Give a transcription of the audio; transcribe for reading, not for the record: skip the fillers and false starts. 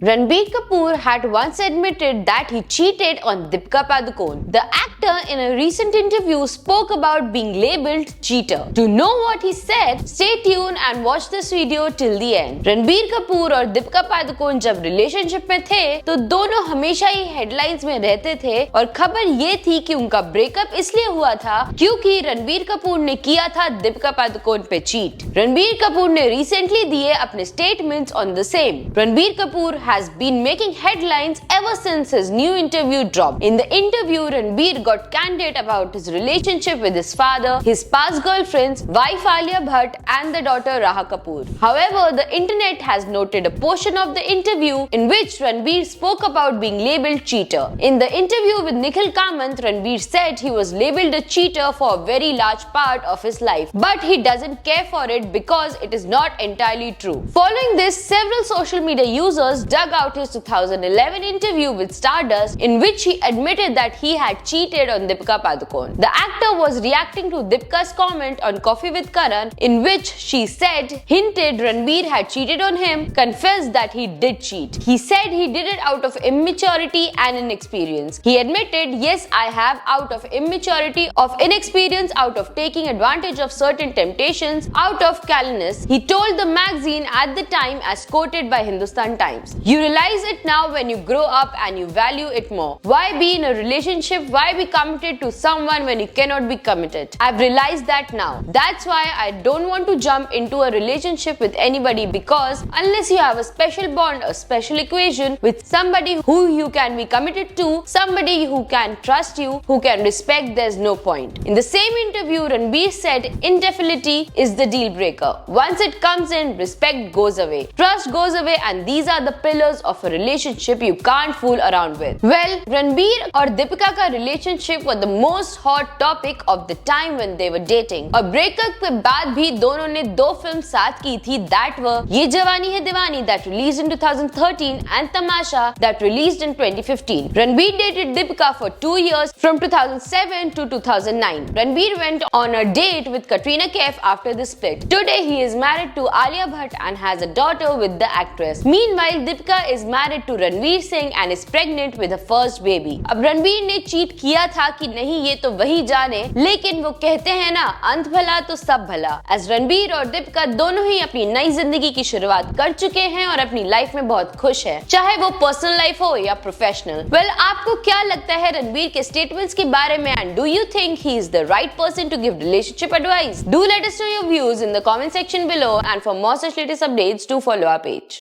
Ranbir Kapoor had once admitted that he cheated on Deepika Padukone. The actor in a recent interview spoke about being labeled cheater. To know what he said, stay tuned and watch this video till the end. Ranbir Kapoor और Deepika Padukone जब relationship में थे तो दोनों हमेशा ही headlines में रहते थे और खबर ये थी कि उनका ब्रेकअप इसलिए हुआ था क्योंकि रणबीर कपूर ने किया था दीपिका पादुकोण पे चीट। रणबीर कपूर ने रिसेंटली दिए अपने statements on the same. Ranbir Kapoor has been making headlines ever since his new interview dropped. In the interview, Ranbir got candid about his relationship with his father, his past girlfriends, wife Alia Bhatt, and the daughter Raha Kapoor. However, the internet has noted a portion of the interview in which Ranbir spoke about being labeled cheater. In the interview with Nikhil Kamath, Ranbir said he was labeled a cheater for a very large part of his life, but he doesn't care for it because it is not entirely true. Following this, several social media users dug out his 2011 interview with Stardust in which he admitted that he had cheated on Deepika Padukone. The actor was reacting to Deepika's comment on Coffee with Karan in which she hinted Ranbir had cheated on him, confessed that he did cheat. He said he did it out of immaturity and inexperience. He admitted, yes, I have, out of immaturity, of inexperience, out of taking advantage of certain temptations, out of callousness. He told the magazine at the time, as quoted by Hindustan Times. You realize it now when you grow up and you value it more. Why be in a relationship? Why be committed to someone when you cannot be committed? I've realized that now. That's why I don't want to jump into a relationship with anybody because unless you have a special bond, a special equation with somebody who you can be committed to, somebody who can trust you, who can respect, there's no point. In the same interview, Ranbir said infidelity is the deal breaker. Once it comes in, respect goes away, trust goes away, and these are the pillars of a relationship you can't fool around with. Well, Ranbir और दीपिका का relationship was the most hot topic of the time when they were dating. और breakup के बाद भी दोनों ने 2 film साथ की थी that were ये जवानी है दीवानी that released in 2013 and Tamasha that released in 2015. Ranbir dated Deepika for 2 years from 2007 to 2009. Ranbir went on a date with Katrina Kaif after the split. Today he is married to Alia Bhatt and has a daughter with the actress. Meanwhile, Deepika is married to Ranveer Singh and is pregnant with her first baby. अब रणबीर ने cheat किया था कि नहीं ये तो वही जाने, लेकिन वो कहते हैं ना अंत भला तो सब भला। As रणबीर और दीपिका दोनों ही अपनी नई जिंदगी की शुरुआत कर चुके हैं और अपनी लाइफ में बहुत खुश है, चाहे वो पर्सनल लाइफ हो या प्रोफेशनल। वेल, आपको क्या लगता है रणबीर के स्टेटमेंट्स के बारे में and do you think he is the right person to give relationship advice? Do let us know your views in the comment section below and for more such latest updates do follow our page.